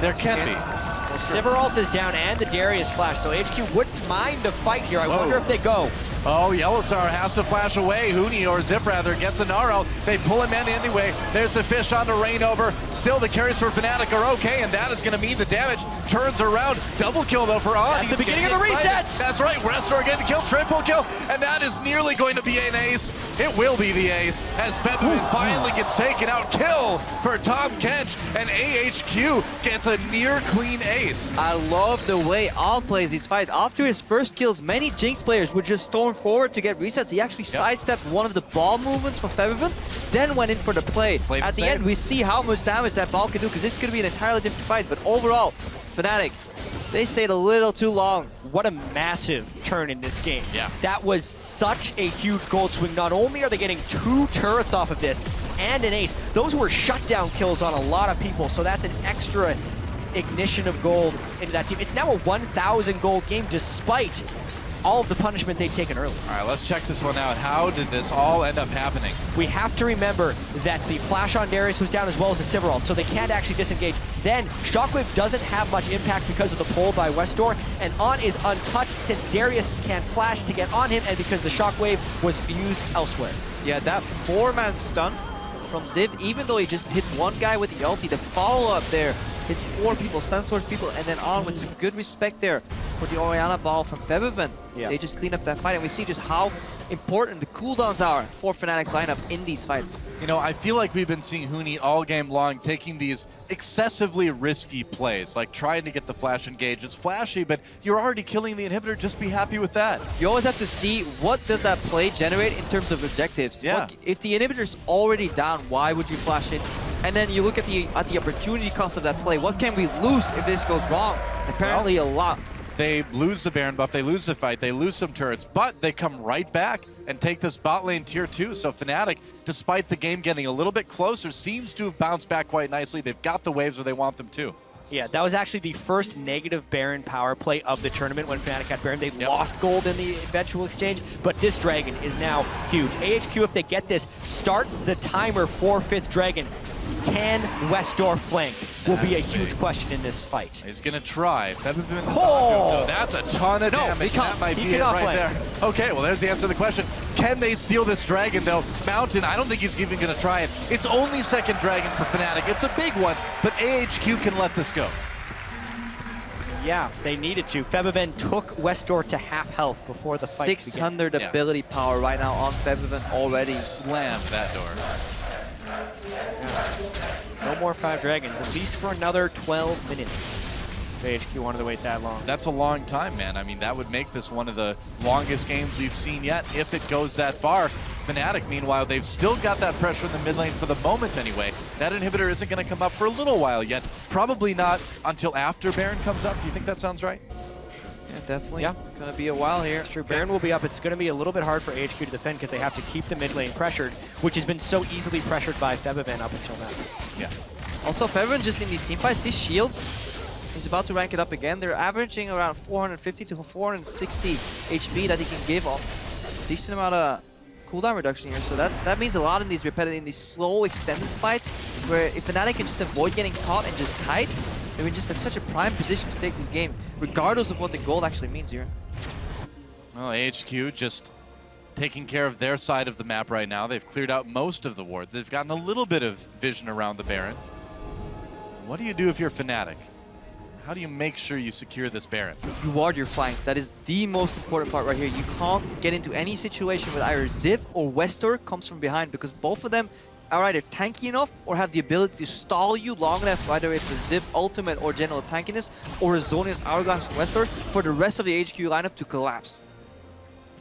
There can be. Well, Sivir ult is down and the Darius flash, so HQ wouldn't mind a fight here. I wonder if they go. Oh, YellowStar has to flash away. Huni, or Zip rather, gets a Gnar out. They pull him in anyway. There's the fish on the Reignover. Still, the carries for Fnatic are okay, and that is going to mean the damage turns around. Double kill, though, for On. That's the beginning of the excited. resets. That's right. westdoor getting the kill, triple kill, and that is nearly going to be an ace. It will be the ace as Febiven finally gets taken out. Kill for Tahm, Kench, and AHQ gets a near clean ace. I love the way On plays these fights. After his first kills, many Jinx players would just storm forward to get resets. He actually sidestepped one of the ball movements from Febiven, then went in for the play. Played At the the same. end, we see how much damage that ball can do, because this could be an entirely different fight. But overall, Fnatic, they stayed a little too long. What a massive turn in this game. Yeah. That was such a huge gold swing. Not only are they getting 2 turrets off of this and an ace, those were shutdown kills on a lot of people, so that's an extra ignition of gold into that team. It's now a 1,000 gold game despite all of the punishment they'd taken earlier. All right, let's check this one out. How did this all end up happening? We have to remember that the flash on Darius was down as well as the Sivir ult, so they can't actually disengage. Then Shockwave doesn't have much impact because of the pull by westdoor, and On is untouched since Darius can't flash to get on him, and because the Shockwave was used elsewhere. Yeah, that 4-man stun from Ziv, even though he just hit one guy with the ulti, the follow-up there hits 4 people, stun swords people, and then On with some good respect there for the Orianna ball from Febiven. Yeah. They just clean up that fight, and we see just how important the cooldowns are for Fnatic's lineup in these fights. You know, I feel like we've been seeing Huni all game long taking these excessively risky plays, like trying to get the flash engaged. It's flashy, but you're already killing the inhibitor. Just be happy with that. You always have to see what does that play generate in terms of objectives. Yeah. If the inhibitor's already down, why would you flash it? And then you look at the opportunity cost of that play. What can we lose if this goes wrong? Apparently a lot. They lose the Baron buff, they lose the fight, they lose some turrets, but they come right back and take this bot lane tier 2. So Fnatic, despite the game getting a little bit closer, seems to have bounced back quite nicely. They've got the waves where they want them to. Yeah, that was actually the first negative Baron power play of the tournament when Fnatic had Baron. They lost gold in the eventual exchange, but this Dragon is now huge. AHQ, if they get this, start the timer for 5th Dragon. Can westdoor flank? Will be a huge question in this fight. He's going to try. Febiven, Oh! that's a ton of damage. he can't. That might He be it cannot right flank. there. Okay, well, there's the answer to the question. Can they steal this Dragon, though? Mountain, I don't think he's even going to try it. It's only 2nd Dragon for Fnatic. It's a big one, but AHQ can let this go. Yeah, they needed to. Febiven took westdoor to half health before the fight began. 600 Yeah. ability power right now on Febiven already. Slammed that door. No more 5 dragons, at least for another 12 minutes. AHQ wanted to wait that long. That's a long time, man. I mean, that would make this one of the longest games we've seen yet, if it goes that far. Fnatic, meanwhile, they've still got that pressure in the mid lane for the moment anyway. That inhibitor isn't going to come up for a little while yet. Probably not until after Baron comes up. Do you think that sounds right? Yeah, definitely. Yeah. Gonna be a while here. It's true. Baron will be up. It's going to be a little bit hard for AHQ to defend because they have to keep the mid lane pressured, which has been so easily pressured by Febiven up until now. Yeah. Also, Febiven just in these team fights, his shields, he's about to rank it up again. They're averaging around 450 to 460 HP that he can give off. Decent amount of cooldown reduction here, so that means a lot in these repetitive, in these slow extended fights, where if Fnatic can just avoid getting caught and just kite, they're just in such a prime position to take this game, regardless of what the gold actually means here. Well, AHQ just taking care of their side of the map right now. They've cleared out most of the wards. They've gotten a little bit of vision around the Baron. What do you do if you're Fnatic? How do you make sure you secure this Baron? You ward your flanks. That is the most important part right here. You can't get into any situation where either Ziv or westdoor comes from behind, because both of them are either tanky enough or have the ability to stall you long enough, whether it's a Ziv ultimate or general tankiness or a Zonia's Hourglass from westdoor, for the rest of the AHQ lineup to collapse.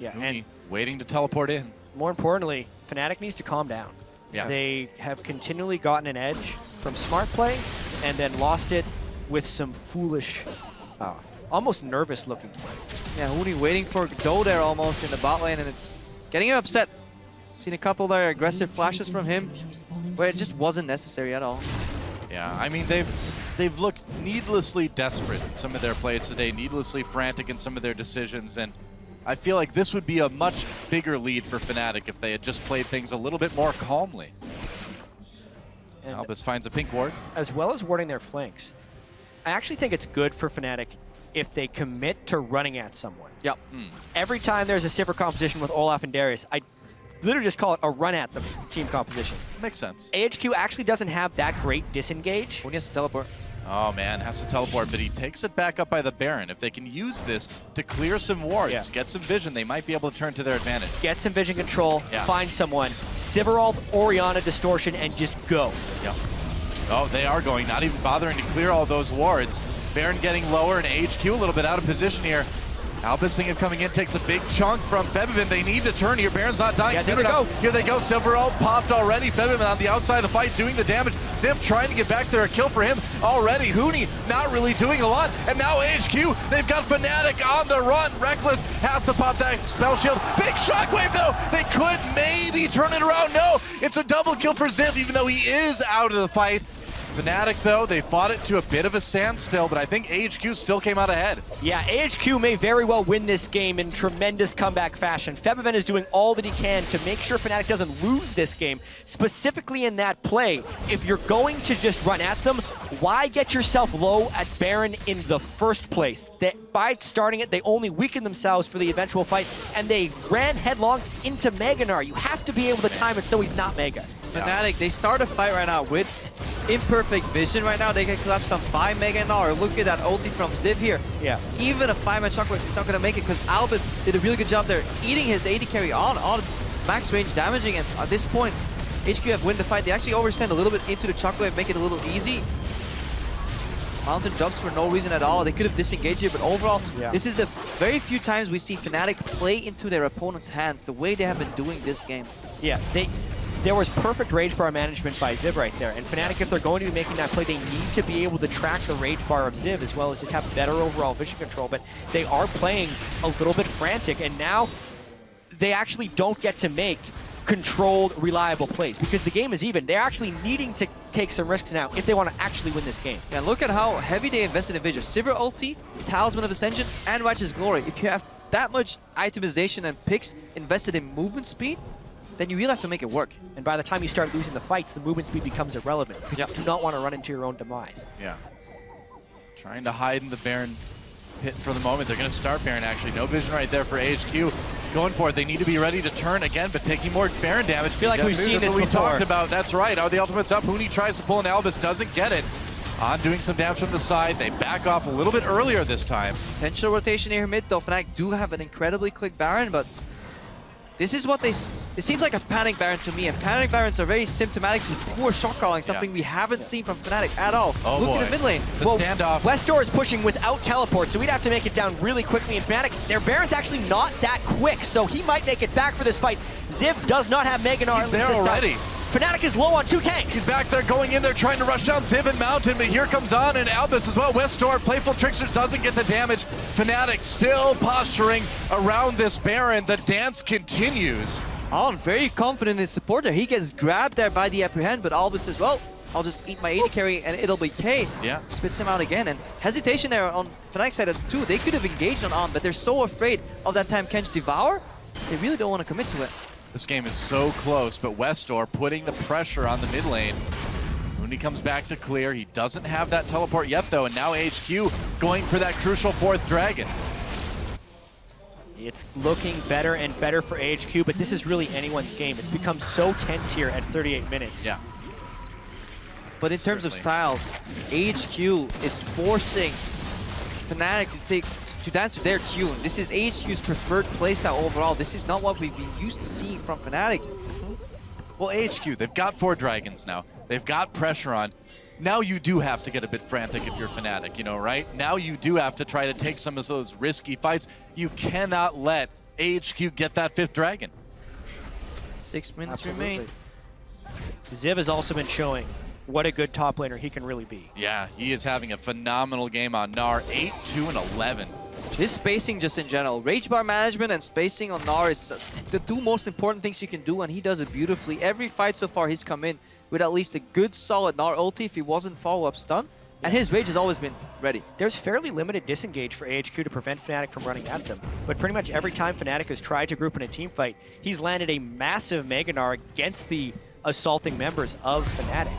Yeah, Huni and waiting to teleport in. more importantly, Fnatic needs to calm down. Yeah. They have continually gotten an edge from smart play and then lost it with some foolish, almost nervous looking play. Yeah, Huni waiting for Doe there almost in the bot lane, and it's getting him upset. Seen a couple there aggressive flashes from him where it just wasn't necessary at all. Yeah, I mean, they've looked needlessly desperate in some of their plays today, needlessly frantic in some of their decisions, and I feel like this would be a much bigger lead for Fnatic if they had just played things a little bit more calmly. And Albis finds a pink ward. as well as warding their flanks, I actually think it's good for Fnatic if they commit to running at someone. Yep. Every time there's a Sivir composition with Olaf and Darius, I literally just call it a run at the team composition. Makes sense. AHQ actually doesn't have that great disengage. Huni has to teleport. Oh man, has to teleport, but he takes it back up by the Baron. If they can use this to clear some wards, get some vision, they might be able to turn to their advantage. Get some vision control, Yeah. find someone, Sivir ult, Orianna distortion, and just go. Yep. Oh, they are going, not even bothering to clear all those wards. Baron getting lower and AHQ a little bit out of position here. Albis thinking of coming in, takes a big chunk from Febiven. They need to turn here. Baron's not dying soon enough. Here they go. Sivir ult popped already. Febiven on the outside of the fight doing the damage. Ziv trying to get back there. A kill for him already. Huni not really doing a lot. And now AHQ, they've got Fnatic on the run. Rekkles has to pop that spell shield. Big shockwave though. They could maybe turn it around. No, it's a double kill for Ziv even though he is out of the fight. Fnatic, though, they fought it to a bit of a standstill, but I think AHQ still came out ahead. Yeah, AHQ may very well win this game in tremendous comeback fashion. Febiven is doing all that he can to make sure Fnatic doesn't lose this game, specifically in that play. If you're going to just run at them, why get yourself low at Baron in the first place? By starting it, they only weakened themselves for the eventual fight, and they ran headlong into Mega Gnar. You have to be able to time it so he's not Mega. Fnatic, they start a fight right now with imperfect vision right now. They get collapsed on by Mega Gnar. Look at that ulti from Ziv here. Yeah. Even a 5-man shockwave is not going to make it because Albis did a really good job there eating his AD carry on max range damaging, and at this point HQ have win the fight. They actually overstand a little bit into the shockwave, make it a little easy. Mountain jumps for no reason at all. They could have disengaged here, but overall, this is the very few times we see Fnatic play into their opponent's hands the way they have been doing this game. Yeah, there was perfect rage bar management by Ziv right there. And Fnatic, if they're going to be making that play, they need to be able to track the rage bar of Ziv as well as just have better overall vision control. But they are playing a little bit frantic, and now they actually don't get to make controlled, reliable plays because the game is even. They're actually needing to take some risks now if they want to actually win this game. Yeah, look at how heavy they invested in vision. Sivir ulti, Talisman of Ascension, and Righteous Glory. If you have that much itemization and picks invested in movement speed, then you really have to make it work. And by the time you start losing the fights, the movement speed becomes irrelevant because you do not want to run into your own demise. Yeah. Trying to hide in the Baron pit for the moment. They're going to start Baron, actually. No vision right there for AHQ. Going for it. They need to be ready to turn again, but taking more Baron damage. I feel like we've seen this what we before. talked about. That's right. Oh, the ultimate's up. Huni tries to pull an Albis, doesn't get it. On doing some damage from the side. They back off a little bit earlier this time. Potential rotation here mid though. Fnatic do have an incredibly quick Baron, but this is what they it seems like a panic Baron to me, and panic Barons are very symptomatic to poor shot calling, something we haven't seen from Fnatic at all. Oh Look boy. at the mid lane. The standoff. westdoor is pushing without teleport, so we'd have to make it down really quickly. And Fnatic, their Baron's actually not that quick, so he might make it back for this fight. Ziv does not have Mega Gnar. He's there already. Fnatic is low on 2 tanks. He's back there going in there trying to rush down Ziv and Mountain, but here comes On and Albis as well. westdoor, Playful Tricksters doesn't get the damage. Fnatic still posturing around this Baron. The dance continues. On very confident in his support there. He gets grabbed there by the Apprehend, but Albis says, well, I'll just eat my AD carry and it'll be K. Yeah. Spits him out again. And hesitation there on Fnatic side too. They could have engaged on, but they're so afraid of that time Kench Devour. They really don't want to commit to it. This game is so close, but westdoor putting the pressure on the mid lane. When he comes back to clear, he doesn't have that teleport yet though, and now AHQ going for that crucial 4th dragon. It's looking better and better for AHQ, but this is really anyone's game. It's become so tense here at 38 minutes. Yeah. But in terms of styles, AHQ is forcing Fnatic to dance to their tune. This is AHQ's preferred playstyle overall. This is not what we've been used to seeing from Fnatic. Well, AHQ, they've got 4 dragons now. They've got pressure on. Now you do have to get a bit frantic if you're Fnatic, you know, right? Now you do have to try to take some of those risky fights. You cannot let AHQ get that 5th dragon. 6 minutes remain. Ziv has also been showing what a good top laner he can really be. Yeah, he is having a phenomenal game on Gnar. 8, 2, and 11. This spacing just in general, rage bar management and spacing on Gnar is the 2 most important things you can do, and he does it beautifully. Every fight so far he's come in with at least a good solid Gnar ulti if he wasn't follow-up stun, and his rage has always been ready. There's fairly limited disengage for AHQ to prevent Fnatic from running at them, but pretty much every time Fnatic has tried to group in a team fight, he's landed a massive Mega Gnar against the assaulting members of Fnatic.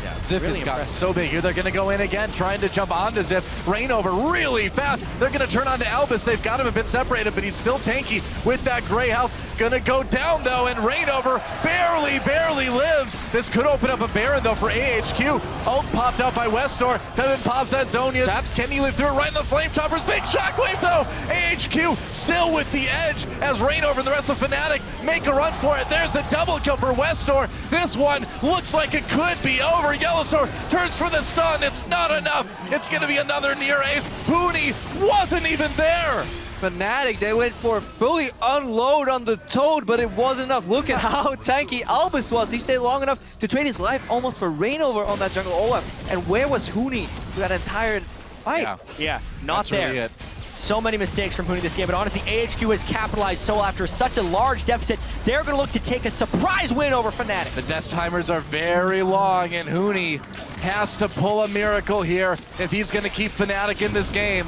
Yeah, Ziv Really has gotten impressive. so big here. They're going to go in again, trying to jump onto Ziv. Reignover really fast. They're going to turn on to Albis. They've got him a bit separated, but he's still tanky with that gray health. Going to go down, though, and Reignover barely lives. This could open up a Baron, though, for AHQ. Ult popped out by westdoor. Then pops that Zonia's. Can he live through it right in the Flame Choppers? Big shockwave, though. AHQ still with the edge as Reignover and the rest of Fnatic make a run for it. There's a double kill for westdoor. This one looks like it could be over. YellowStar turns for the stun. It's not enough. It's going to be another near ace. Huni wasn't even there. Fnatic, they went for a fully unload on the Toad, but it wasn't enough. Look at how tanky Albis was. He stayed long enough to trade his life almost for Reignover on that jungle Olaf. And where was Huni through that entire fight? Yeah, not That's there. really it. So many mistakes from Huni this game, but honestly, AHQ has capitalized so after such a large deficit. They're going to look to take a surprise win over Fnatic. The death timers are very long, and Huni has to pull a miracle here if he's going to keep Fnatic in this game.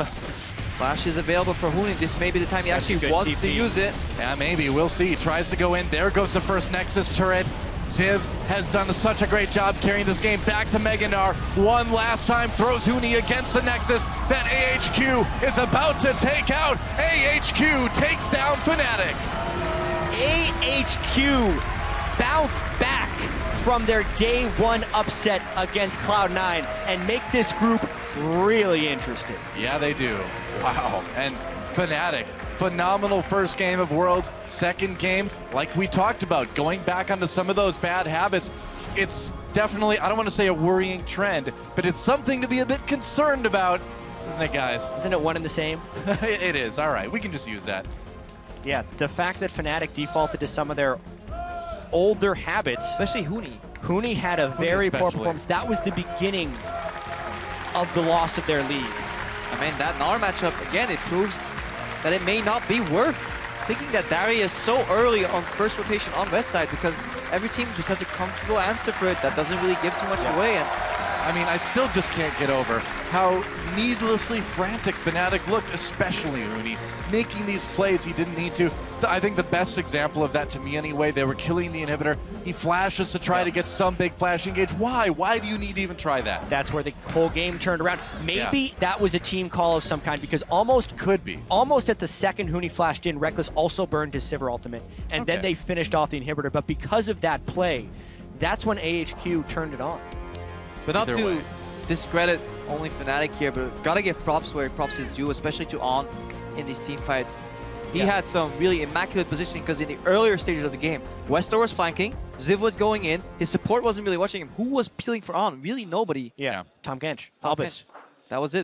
Flash is available for Huni. This may be the time he actually wants to use it. Yeah, maybe. We'll see. He tries to go in. There goes the first Nexus turret. Ziv has done such a great job carrying this game back to Mega Gnar. One last time, throws Huni against the Nexus that AHQ is about to take out. AHQ takes down Fnatic. AHQ bounce back from their day 1 upset against Cloud9 and make this group really interesting. Yeah, they do. Wow. And Fnatic, phenomenal first game of Worlds. Second game, like we talked about, going back onto some of those bad habits. It's definitely, I don't want to say a worrying trend, but it's something to be a bit concerned about, isn't it, guys? Isn't it one and the same? It is. All right, we can just use that. Yeah, the fact that Fnatic defaulted to some of their older habits. Especially Huni. Huni had a very poor especially. performance. That was the beginning of the loss of their league. I mean, that Gnar matchup, again, it proves that it may not be worth thinking that Darius so early on first rotation on red side, because every team just has a comfortable answer for it that doesn't really give too much away. And I mean, I still just can't get over how needlessly frantic Fnatic looked, especially Huni, making these plays he didn't need to. I think the best example of that, to me anyway, they were killing the inhibitor. He flashes to try to get some big flash engage. Why? Why do you need to even try that? That's where the whole game turned around. Maybe that was a team call of some kind, because almost at the second Huni flashed in, Rekkles also burned his Sivir ultimate, and then they finished off the inhibitor. But because of that play, that's when AHQ turned it on. But not to discredit only Fnatic here, but gotta give props where props is due, especially to On in these team fights. He Yeah. had some really immaculate positioning because in the earlier stages of the game, westdoor was flanking, Ziv was going in, his support wasn't really watching him. Who was peeling for on? Really nobody. Yeah. Tahm Kench. Tahm Albis. Kench. That was it.